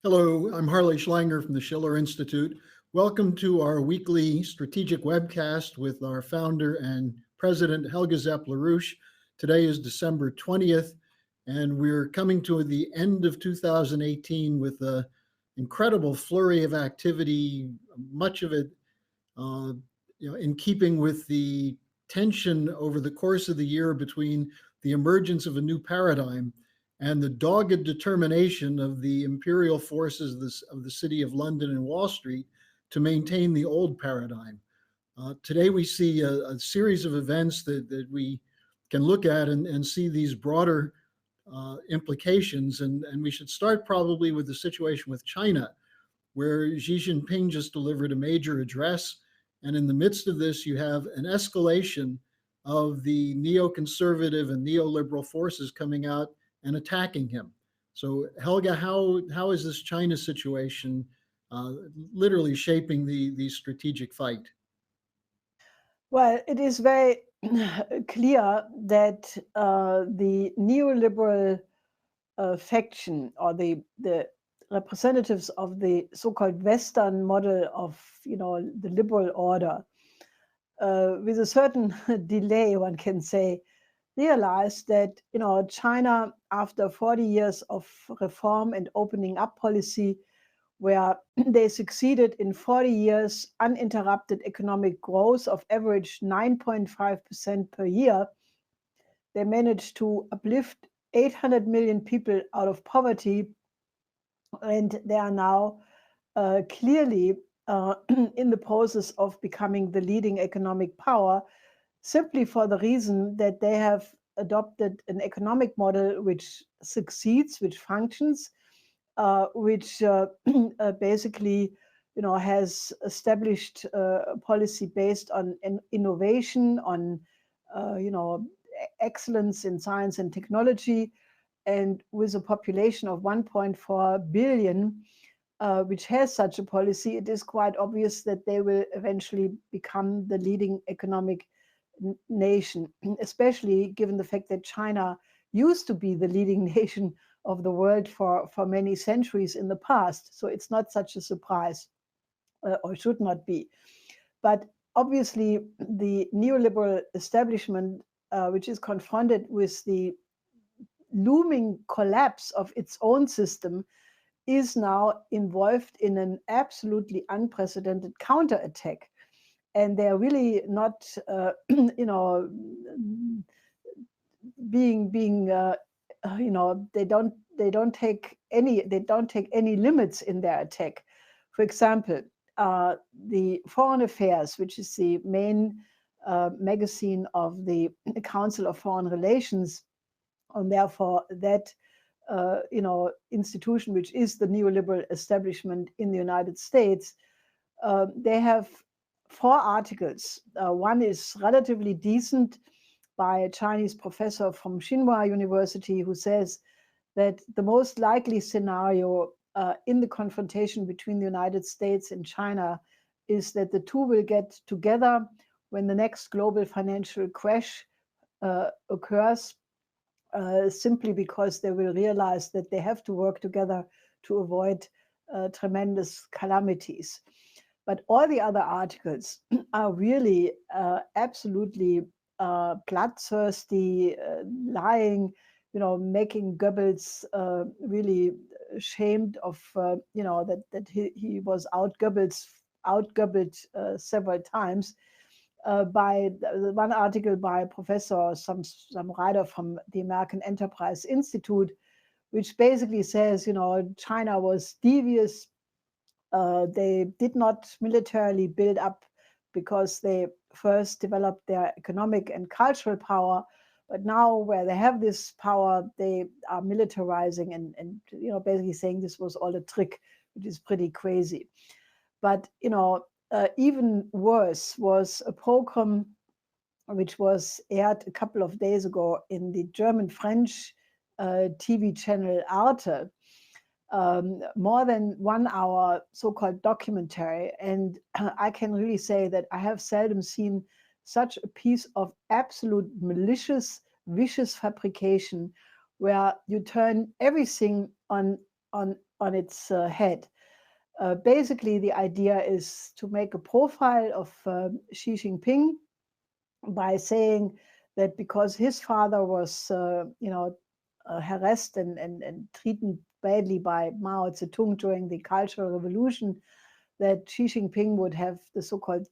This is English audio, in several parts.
Hello, I'm Harley Schlanger from the Schiller Institute. Welcome to our weekly strategic webcast with our founder and president, Helga Zepp LaRouche. Today is December 20th, and we're coming to the end of 2018 with an incredible flurry of activity, much of it in keeping with the tension over the course of the year between the emergence of a new paradigm and the dogged determination of the imperial forces of the City of London and Wall Street to maintain the old paradigm. Today we see a series of events that we can look at and see these broader implications. And we should start probably with the situation with China, where Xi Jinping just delivered a major address. And in the midst of this, you have an escalation of the neoconservative and neoliberal forces coming out and attacking him. So Helga, how is this China situation literally shaping the strategic fight? Well, it is very clear that the neoliberal faction, or the representatives of the so-called Western model of the liberal order, with a certain delay, one can say, realized that China, after 40 years of reform and opening up policy, where they succeeded in 40 years uninterrupted economic growth of average 9.5% per year, they managed to uplift 800 million people out of poverty, and they are now clearly in the process of becoming the leading economic power, simply for the reason that they have adopted an economic model which succeeds, which functions, which basically, has established a policy based on innovation, on, excellence in science and technology, and with a population of 1.4 billion, which has such a policy, it is quite obvious that they will eventually become the leading economic nation, especially given the fact that China used to be the leading nation of the world for many centuries in the past. So it's not such a surprise, or should not be. But obviously, the neoliberal establishment, which is confronted with the looming collapse of its own system, is now involved in an absolutely unprecedented counterattack. And they're really not, being they don't take any limits in their attack. For example, the Foreign Affairs, which is the main magazine of the Council of Foreign Relations, and therefore that institution, which is the neoliberal establishment in the United States, they have 4 articles. One is relatively decent, by a Chinese professor from Tsinghua University, who says that the most likely scenario in the confrontation between the United States and China is that the two will get together when the next global financial crash occurs, simply because they will realize that they have to work together to avoid tremendous calamities. But all the other articles are really absolutely bloodthirsty, lying, making Goebbels really ashamed of, that he was out-Goebbeled several times. By one article by a professor, some writer from the American Enterprise Institute, which basically says, China was devious. They did not militarily build up because they first developed their economic and cultural power, but now where they have this power, they are militarizing and basically saying this was all a trick, which is pretty crazy. But even worse was a program which was aired a couple of days ago in the German-French TV channel ARTE, more than 1 hour so-called documentary. And I can really say that I have seldom seen such a piece of absolute malicious, vicious fabrication, where you turn everything on on its head. Basically, the idea is to make a profile of Xi Jinping by saying that because his father was, harassed and treated badly by Mao Zedong during the Cultural Revolution, that Xi Jinping would have the so-called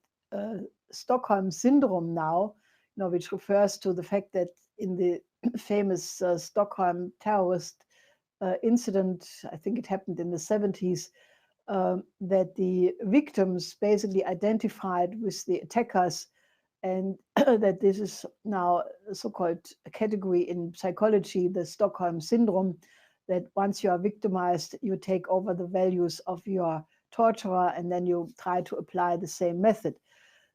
Stockholm syndrome now, which refers to the fact that in the famous Stockholm terrorist incident, I think it happened in the 70s, that the victims basically identified with the attackers, and that this is now a so-called category in psychology, the Stockholm syndrome, that once you are victimized, you take over the values of your torturer and then you try to apply the same method.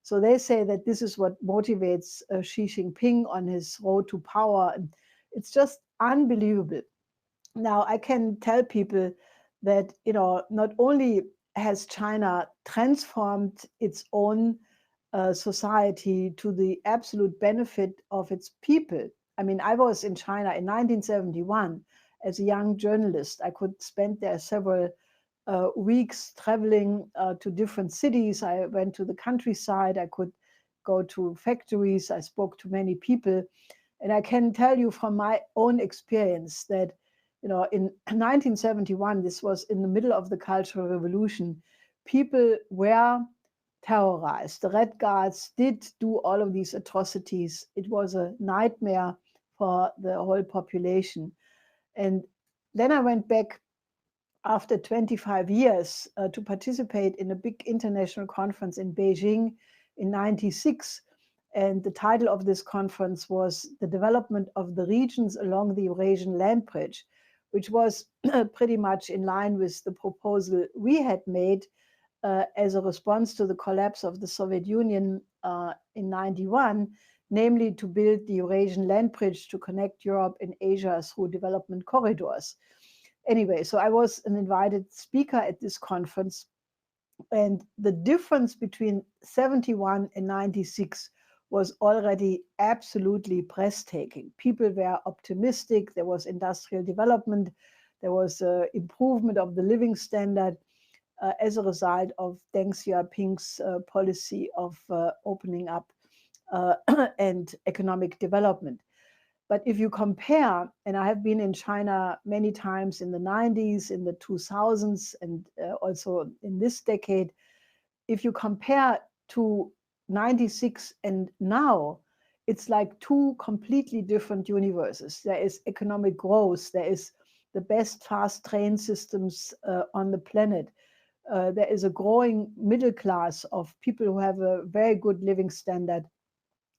So they say that this is what motivates Xi Jinping on his road to power. And it's just unbelievable. Now, I can tell people that, not only has China transformed its own society to the absolute benefit of its people. I mean, I was in China in 1971 as a young journalist. I could spend there several weeks traveling to different cities. I went to the countryside. I could go to factories. I spoke to many people. And I can tell you from my own experience that, in 1971, this was in the middle of the Cultural Revolution, people were terrorized. The Red Guards did do all of these atrocities. It was a nightmare for the whole population. And then I went back after 25 years to participate in a big international conference in Beijing in 96. And the title of this conference was The Development of the Regions Along the Eurasian Land Bridge, which was pretty much in line with the proposal we had made as a response to the collapse of the Soviet Union in 91, namely to build the Eurasian land bridge to connect Europe and Asia through development corridors. Anyway, so I was an invited speaker at this conference, and the difference between 71 and 96 was already absolutely breathtaking. People were optimistic. There was industrial development. There was improvement of the living standard as a result of Deng Xiaoping's policy of opening up and economic development. But if you compare, and I have been in China many times in the 90s, in the 2000s, and also in this decade, if you compare to 96 and now, it's like two completely different universes. There is economic growth. There is the best fast train systems on the planet. There is a growing middle class of people who have a very good living standard.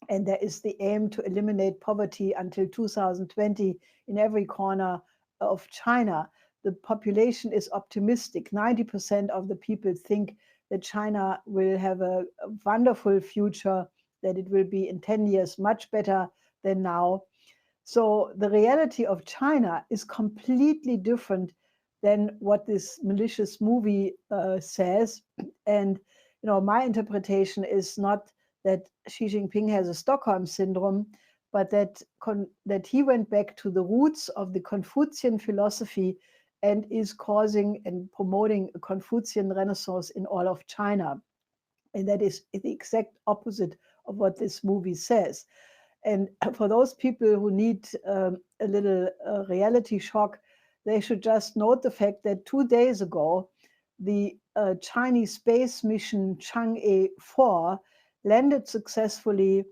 And there is the aim to eliminate poverty until 2020 in every corner of China. The population is optimistic. 90% of the people think that China will have a wonderful future, that it will be in 10 years much better than now. So the reality of China is completely different than what this malicious movie says. And my interpretation is not that Xi Jinping has a Stockholm syndrome, but that he went back to the roots of the Confucian philosophy and is causing and promoting a Confucian renaissance in all of China. And that is the exact opposite of what this movie says. And for those people who need a little reality shock, they should just note the fact that 2 days ago, the Chinese space mission Chang'e 4 landed successfully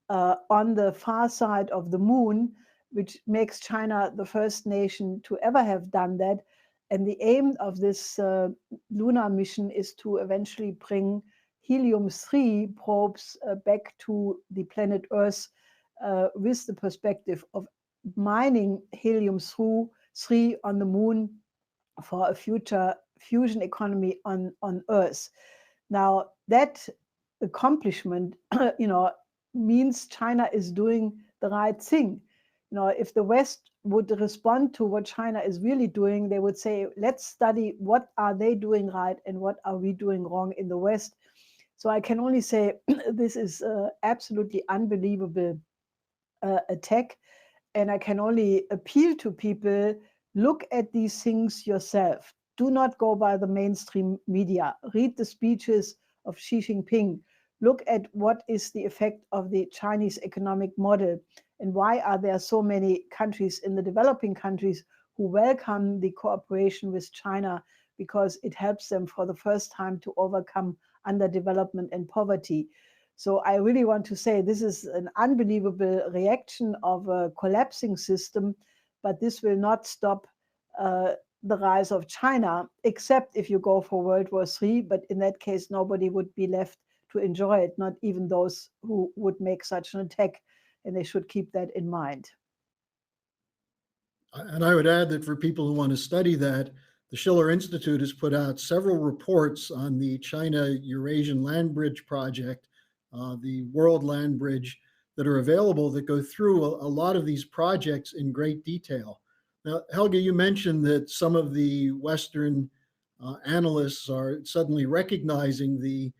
on the far side of the moon, which makes China the first nation to ever have done that. And the aim of this lunar mission is to eventually bring helium-3 probes back to the planet Earth with the perspective of mining helium-3 on the moon for a future fusion economy on Earth. Now, that accomplishment, means China is doing the right thing. If the West would respond to what China is really doing, they would say, let's study what are they doing right and what are we doing wrong in the West. So I can only say this is absolutely unbelievable attack. And I can only appeal to people, look at these things yourself. do not go by the mainstream media. Read the speeches of Xi Jinping. Look at what is the effect of the Chinese economic model, and why are there so many countries in the developing countries who welcome the cooperation with China, because it helps them for the first time to overcome underdevelopment and poverty. So I really want to say this is an unbelievable reaction of a collapsing system, but this will not stop the rise of China, except if you go for World War III. But in that case, nobody would be left to enjoy it, not even those who would make such an attack, and they should keep that in mind. And I would add that for people who want to study that, the Schiller Institute has put out several reports on the China-Eurasian Land Bridge project, the World Land Bridge, that are available that go through a lot of these projects in great detail. Now, Helga, you mentioned that some of the Western analysts are suddenly recognizing the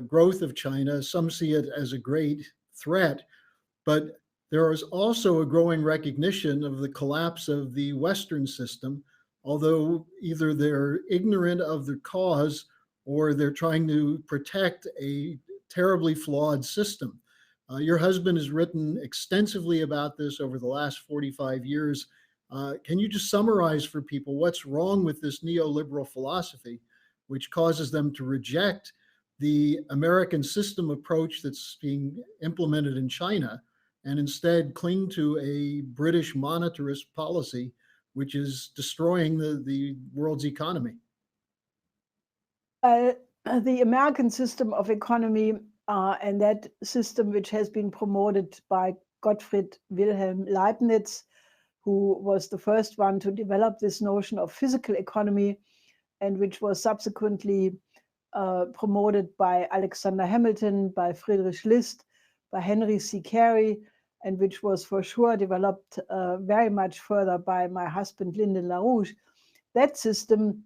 growth of China. Some see it as a great threat, but there is also a growing recognition of the collapse of the Western system, although either they're ignorant of the cause or they're trying to protect a terribly flawed system. Your husband has written extensively about this over the last 45 years. Can you just summarize for people what's wrong with this neoliberal philosophy, which causes them to reject the American system approach that's being implemented in China, and instead cling to a British monetarist policy, which is destroying the world's economy? The American system of economy and that system, which has been promoted by Gottfried Wilhelm Leibniz, who was the first one to develop this notion of physical economy, and which was subsequently promoted by Alexander Hamilton, by Friedrich List, by Henry C. Carey, and which was for sure developed very much further by my husband, Lyndon LaRouche. That system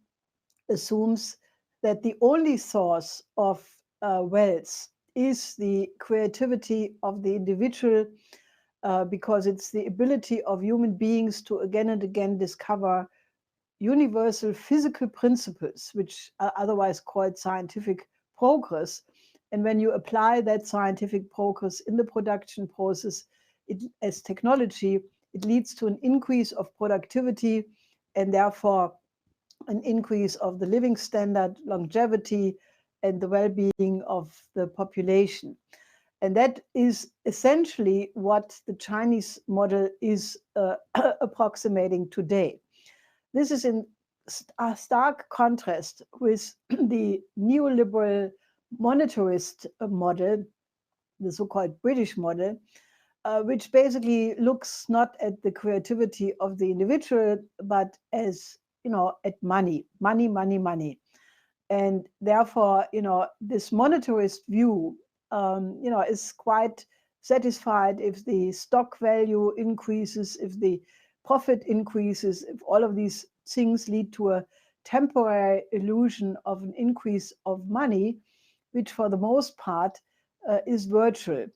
assumes that the only source of wealth is the creativity of the individual, because it's the ability of human beings to again and again discover universal physical principles, which are otherwise called scientific progress. And when you apply that scientific progress in the production process as technology, it leads to an increase of productivity and therefore an increase of the living standard, longevity, and the well-being of the population. And that is essentially what the Chinese model is approximating today. This is in stark contrast with the neoliberal monetarist model, the so-called British model, which basically looks not at the creativity of the individual, but as, at money. And therefore, this monetarist view, is quite satisfied if the stock value increases, if the profit increases, if all of these things lead to a temporary illusion of an increase of money, which for the most part is virtual.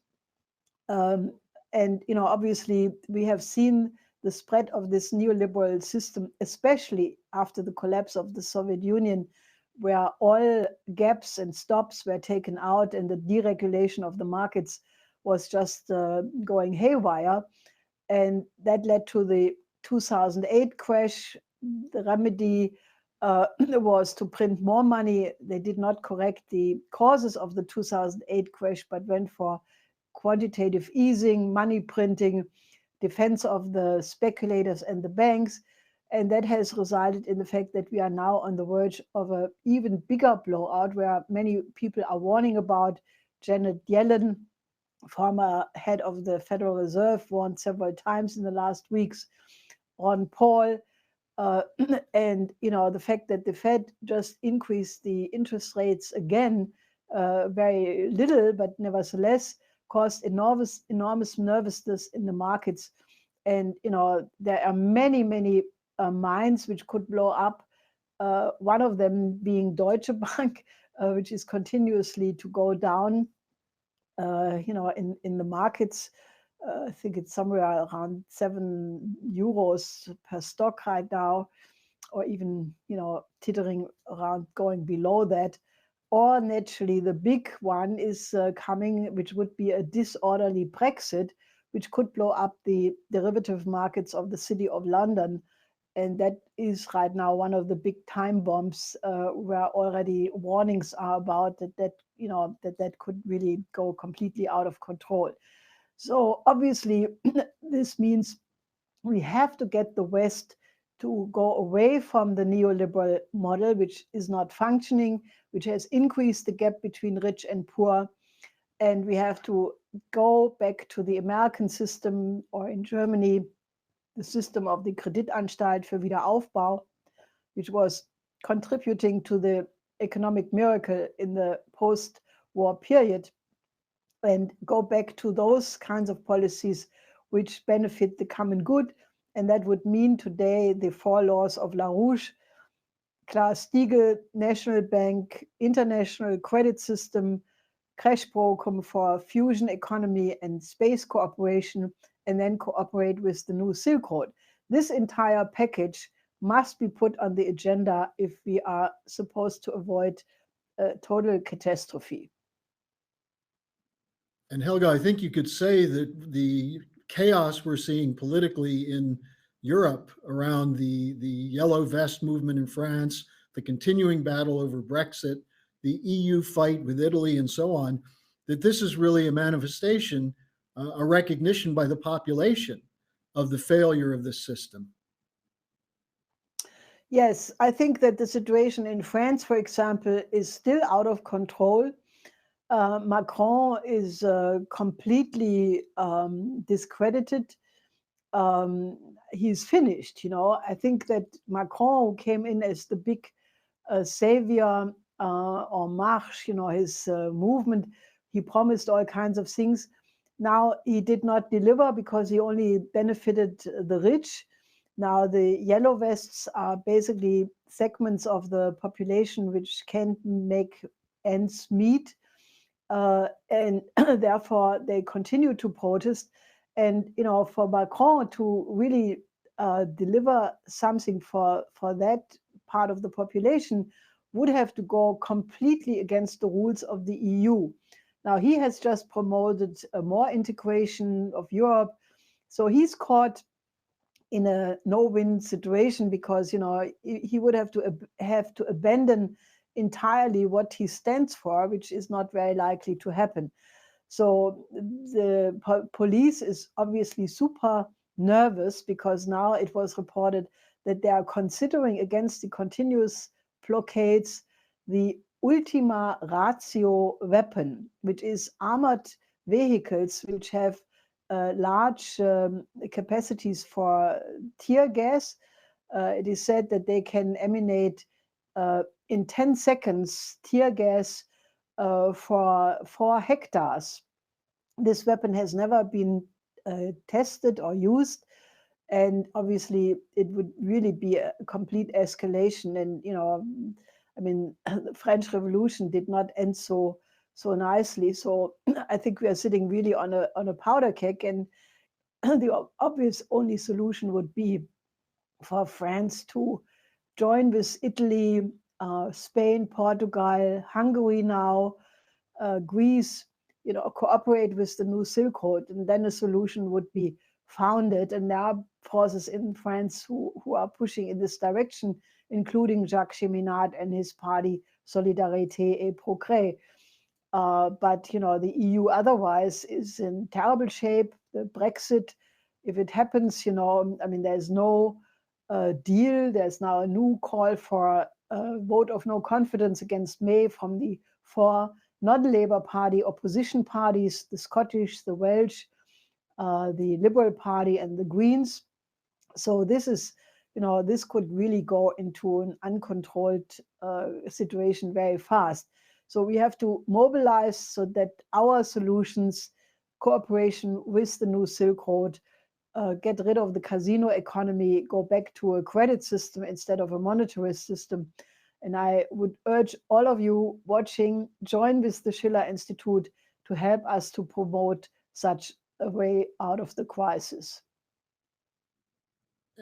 And obviously we have seen the spread of this neoliberal system, especially after the collapse of the Soviet Union, where all gaps and stops were taken out and the deregulation of the markets was just going haywire. And that led to the 2008 crash. The remedy was to print more money. They did not correct the causes of the 2008 crash, but went for quantitative easing, money printing, defense of the speculators and the banks. And that has resulted in the fact that we are now on the verge of an even bigger blowout, where many people are warning about. Janet Yellen, former head of the Federal Reserve, warned several times in the last weeks. Ron Paul, and the fact that the Fed just increased the interest rates again, very little, but nevertheless caused enormous nervousness in the markets. And there are many mines which could blow up. One of them being Deutsche Bank, which is continuously to go down. In the markets, I think it's somewhere around €7 per stock right now. or even, teetering around going below that. Or naturally, the big one is coming, which would be a disorderly Brexit, which could blow up the derivative markets of the City of London. And that is right now one of the big time bombs where already warnings are about that could really go completely out of control. So obviously, this means we have to get the West to go away from the neoliberal model, which is not functioning, which has increased the gap between rich and poor. And we have to go back to the American system, or in Germany, the system of the Kreditanstalt für Wiederaufbau, which was contributing to the economic miracle in the post-war period, and go back to those kinds of policies which benefit the common good. And that would mean today the 4 laws of LaRouche, Glass-Steagall, National Bank, International Credit System, crash program for fusion economy and space cooperation, and then cooperate with the new Silk Road. This entire package must be put on the agenda if we are supposed to avoid a total catastrophe. And Helga, I think you could say that the chaos we're seeing politically in Europe around the Yellow Vest movement in France, the continuing battle over Brexit, the EU fight with Italy, and so on, that this is really a manifestation, a recognition by the population of the failure of this system. Yes, I think that the situation in France, for example, is still out of control. Macron is completely discredited. He's finished, I think that Macron came in as the big savior, En Marche, his movement. He promised all kinds of things. Now he did not deliver because he only benefited the rich. Now the yellow vests are basically segments of the population which can't make ends meet. And therefore they continue to protest. And for Macron to really deliver something for that part of the population would have to go completely against the rules of the EU. Now he has just promoted more integration of Europe, so he's caught in a no-win situation because he would have to abandon entirely what he stands for, which is not very likely to happen. So the police is obviously super nervous because now it was reported that they are considering, against the continuous blockades, the ultima ratio weapon, which is armored vehicles which have large capacities for tear gas. It is said that they can emanate in 10 seconds tear gas for 4 hectares. This weapon has never been tested or used, and obviously it would really be a complete escalation. And the French Revolution did not end so nicely. So I think we are sitting really on a powder keg, and the obvious only solution would be for France to join with Italy, Spain, Portugal, Hungary now, Greece, cooperate with the new Silk Road, and then a solution would be founded. And there are forces in France who are pushing in this direction, including Jacques Cheminade and his party Solidarité et Progrès. But the EU otherwise is in terrible shape. The Brexit, if it happens, there's no deal. There's now a new call for a vote of no confidence against May from the 4 non-Labour Party opposition parties: the Scottish, the Welsh, the Liberal Party, and the Greens. So this is, this could really go into an uncontrolled situation very fast. So we have to mobilize so that our solutions, cooperation with the new Silk Road, get rid of the casino economy, go back to a credit system instead of a monetarist system. And I would urge all of you watching, join with the Schiller Institute to help us to promote such a way out of the crisis.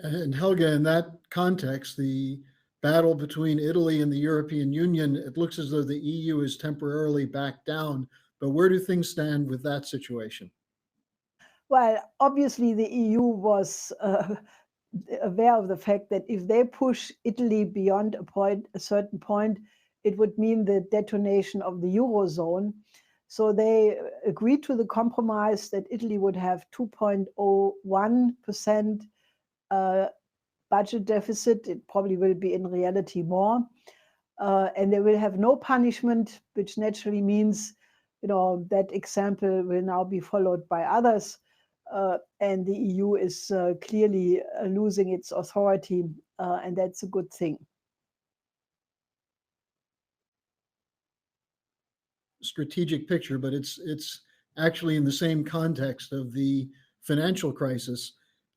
And Helga, in that context, the battle between Italy and the European Union, it looks as though the EU is temporarily backed down. But where do things stand with that situation? Well, obviously, the EU was aware of the fact that if they push Italy beyond a certain point, it would mean the detonation of the Eurozone. So they agreed to the compromise that Italy would have 2.01% budget deficit. It probably will be in reality more. And they will have no punishment, which naturally means, that example will now be followed by others. And the EU is clearly losing its authority, and that's a good thing. Strategic picture, but it's actually in the same context of the financial crisis.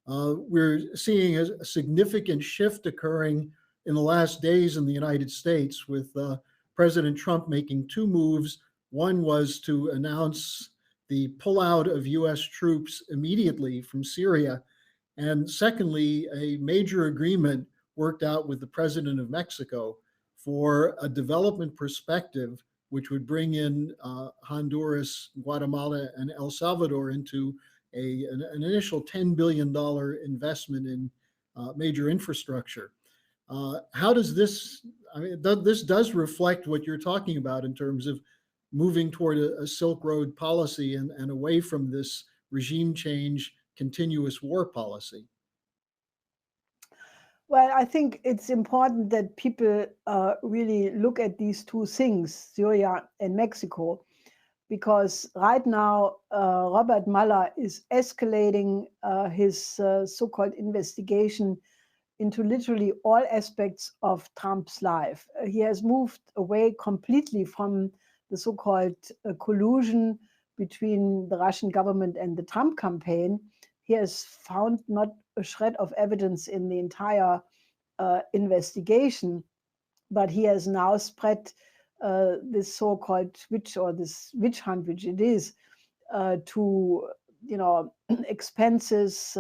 We're seeing a significant shift occurring in the last days in the United States with President Trump making two moves. One was to announce the pullout of US troops immediately from Syria. And secondly, a major agreement worked out with the president of Mexico for a development perspective, which would bring in Honduras, Guatemala, and El Salvador into an initial $10 billion investment in major infrastructure. How does this, this does reflect what you're talking about in terms of moving toward a Silk Road policy and away from this regime change, continuous war policy? Well, I think it's important that people really look at these two things, Syria and Mexico, because right now Robert Mueller is escalating his so-called investigation into literally all aspects of Trump's life. He has moved away completely from the so-called collusion between the Russian government and the Trump campaign. He has found not a shred of evidence in the entire investigation, but he has now spread this so-called witch or this witch hunt, which it is, to expenses,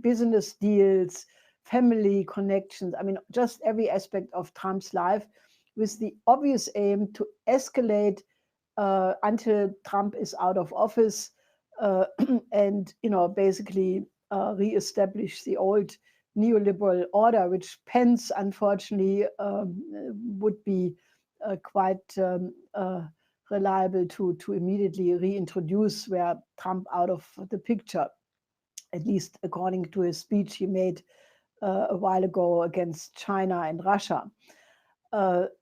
business deals, family connections. I mean, just every aspect of Trump's life, with the obvious aim to escalate until Trump is out of office, and basically reestablish the old neoliberal order, which Pence unfortunately would be quite reliable to immediately reintroduce, where Trump out of the picture, at least according to his speech he made a while ago against China and Russia.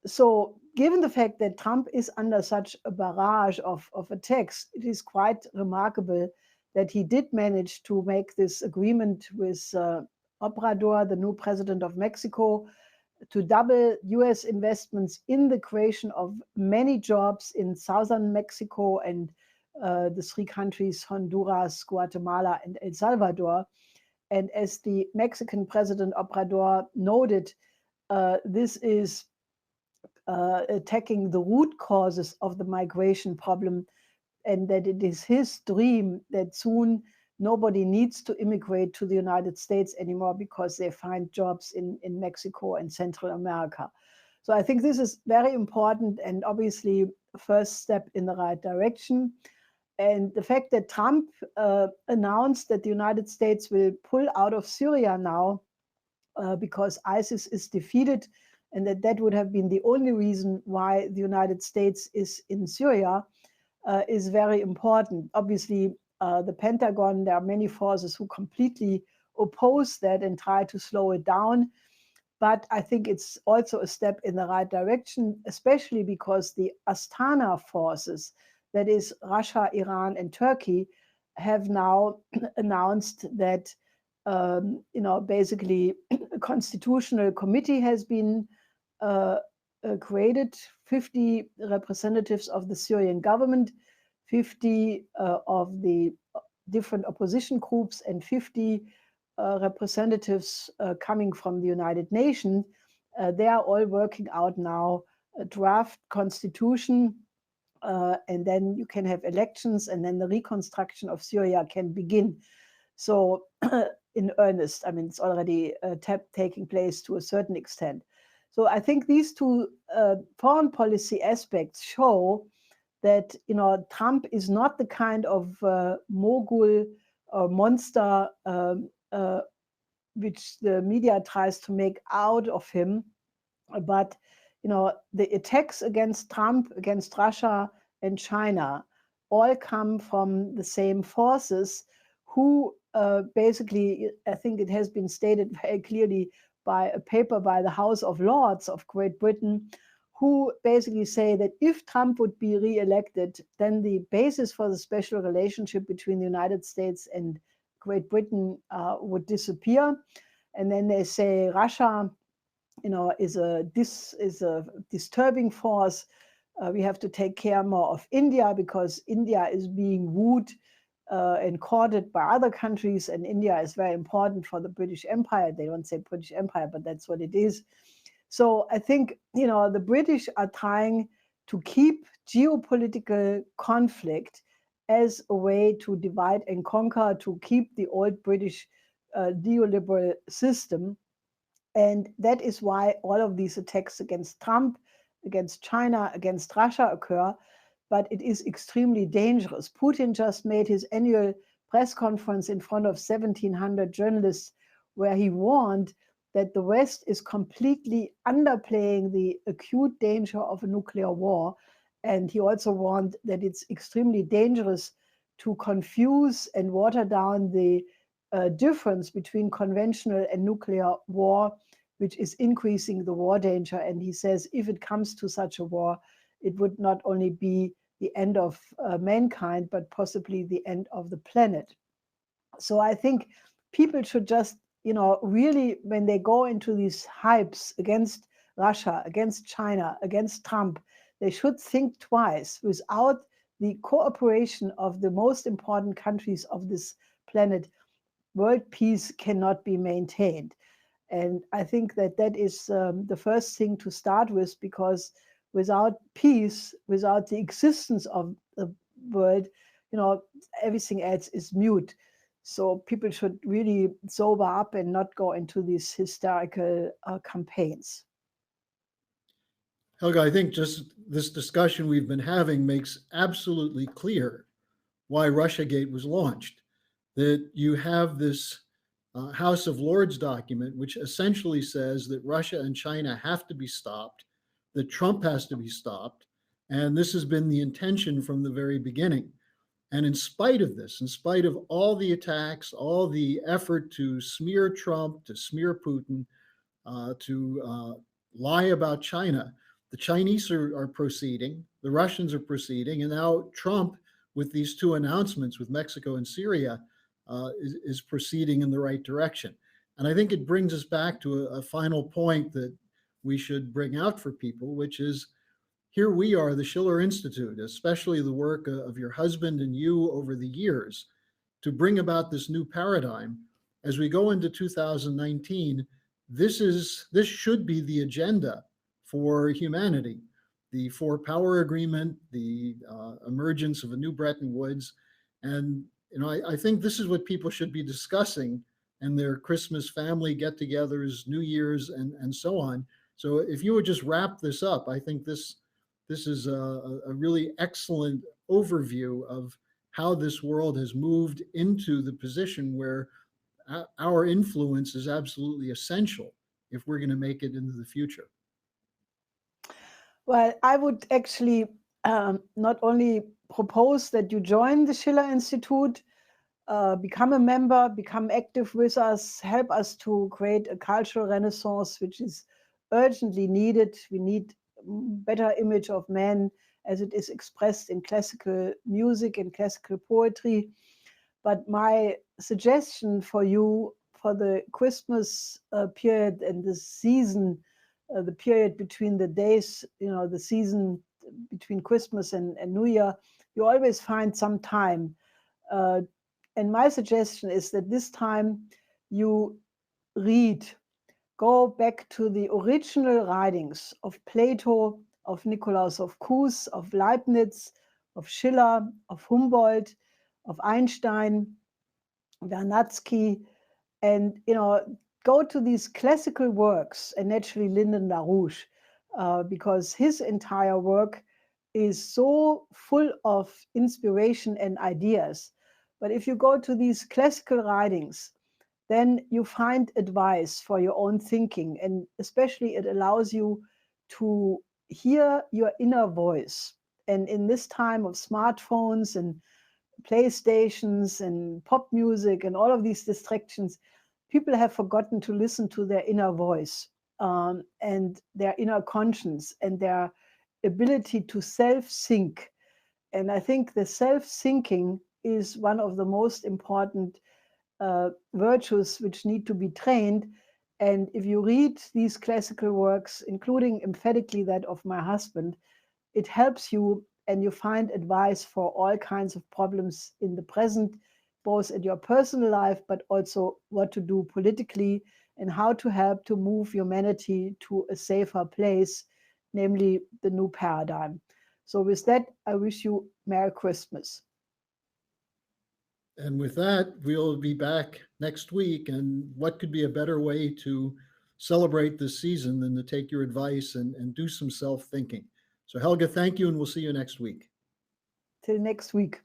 So given the fact that Trump is under such a barrage of attacks, it is quite remarkable that he did manage to make this agreement with Obrador, the new president of Mexico, to double US investments in the creation of many jobs in southern Mexico and the three countries, Honduras, Guatemala, and El Salvador. And as the Mexican President Obrador noted, this is attacking the root causes of the migration problem, and that it is his dream that soon nobody needs to immigrate to the United States anymore because they find jobs in Mexico and Central America. So I think this is very important and obviously a first step in the right direction. And the fact that Trump announced that the United States will pull out of Syria now because ISIS is defeated, and that would have been the only reason why the United States is in Syria, is very important. Obviously, the Pentagon, there are many forces who completely oppose that and try to slow it down. But I think it's also a step in the right direction, especially because the Astana forces, that is Russia, Iran, and Turkey, have now announced that basically a constitutional committee has been created, 50 representatives of the Syrian government, 50 of the different opposition groups, and 50 representatives coming from the United Nations. They are all working out now a draft constitution, and then you can have elections, and then the reconstruction of Syria can begin. So in earnest. I mean, it's already taking place to a certain extent. So I think these two foreign policy aspects show that, you know, Trump is not the kind of mogul or monster which the media tries to make out of him. But, you know, the attacks against Trump, against Russia and China all come from the same forces who basically, I think it has been stated very clearly by a paper by the House of Lords of Great Britain, who basically say that if Trump would be re-elected, then the basis for the special relationship between the United States and Great Britain would disappear. And then they say Russia, you know, is a disturbing force. We have to take care more of India because India is being wooed and courted by other countries, and India is very important for the British Empire. They don't say British Empire, but that's what it is. So I think, you know, the British are trying to keep geopolitical conflict as a way to divide and conquer, to keep the old British neoliberal system. And that is why all of these attacks against Trump, against China, against Russia occur. But it is extremely dangerous. Putin just made his annual press conference in front of 1,700 journalists where he warned that the West is completely underplaying the acute danger of a nuclear war. And he also warned that it's extremely dangerous to confuse and water down the difference between conventional and nuclear war, which is increasing the war danger. And he says if it comes to such a war, it would not only be the end of mankind, but possibly the end of the planet. So I think people should just, you know, really, when they go into these hypes against Russia, against China, against Trump, they should think twice. Without the cooperation of the most important countries of this planet, world peace cannot be maintained. And I think that that is the first thing to start with, because without peace, without the existence of the world, you know, everything else is mute. So people should really sober up and not go into these hysterical campaigns. Helga, I think just this discussion we've been having makes absolutely clear why Russiagate was launched. That you have this House of Lords document, which essentially says that Russia and China have to be stopped, that Trump has to be stopped. And this has been the intention from the very beginning. And in spite of this, in spite of all the attacks, all the effort to smear Trump, to smear Putin, to lie about China, the Chinese are proceeding, the Russians are proceeding, and now Trump, with these two announcements with Mexico and Syria, is proceeding in the right direction. And I think it brings us back to a final point that we should bring out for people, which is here we are, the Schiller Institute, especially the work of your husband and you over the years, to bring about this new paradigm. As we go into 2019, this should be the agenda for humanity. The Four Power Agreement, the emergence of a new Bretton Woods. And you know, I think this is what people should be discussing in their Christmas family get-togethers, New Year's, and so on. So if you would just wrap this up, I think this is a really excellent overview of how this world has moved into the position where our influence is absolutely essential if we're going to make it into the future. Well, I would actually not only propose that you join the Schiller Institute, become a member, become active with us, help us to create a cultural renaissance, which is urgently needed. We need better image of man as it is expressed in classical music and classical poetry. But my suggestion for you for the Christmas period and the season, the period between the days, you know, the season between Christmas and New Year, you always find some time. And my suggestion is that this time you read, go back to the original writings of Plato, of Nicolaus of Cusa, of Leibniz, of Schiller, of Humboldt, of Einstein, Vernadsky, And, go to these classical works, and naturally Lyndon LaRouche, because his entire work is so full of inspiration and ideas. But if you go to these classical writings, then you find advice for your own thinking. And especially it allows you to hear your inner voice. And in this time of smartphones and PlayStations and pop music and all of these distractions, people have forgotten to listen to their inner voice, and their inner conscience and their ability to self-think. And I think the self-thinking is one of the most important virtues which need to be trained. And if you read these classical works, including emphatically that of my husband, it helps you, and you find advice for all kinds of problems in the present, both in your personal life, but also what to do politically and how to help to move humanity to a safer place, namely the new paradigm. So with that, I wish you Merry Christmas. And with that, we'll be back next week. And what could be a better way to celebrate this season than to take your advice and do some self-thinking? So Helga, thank you, and we'll see you next week. Till next week.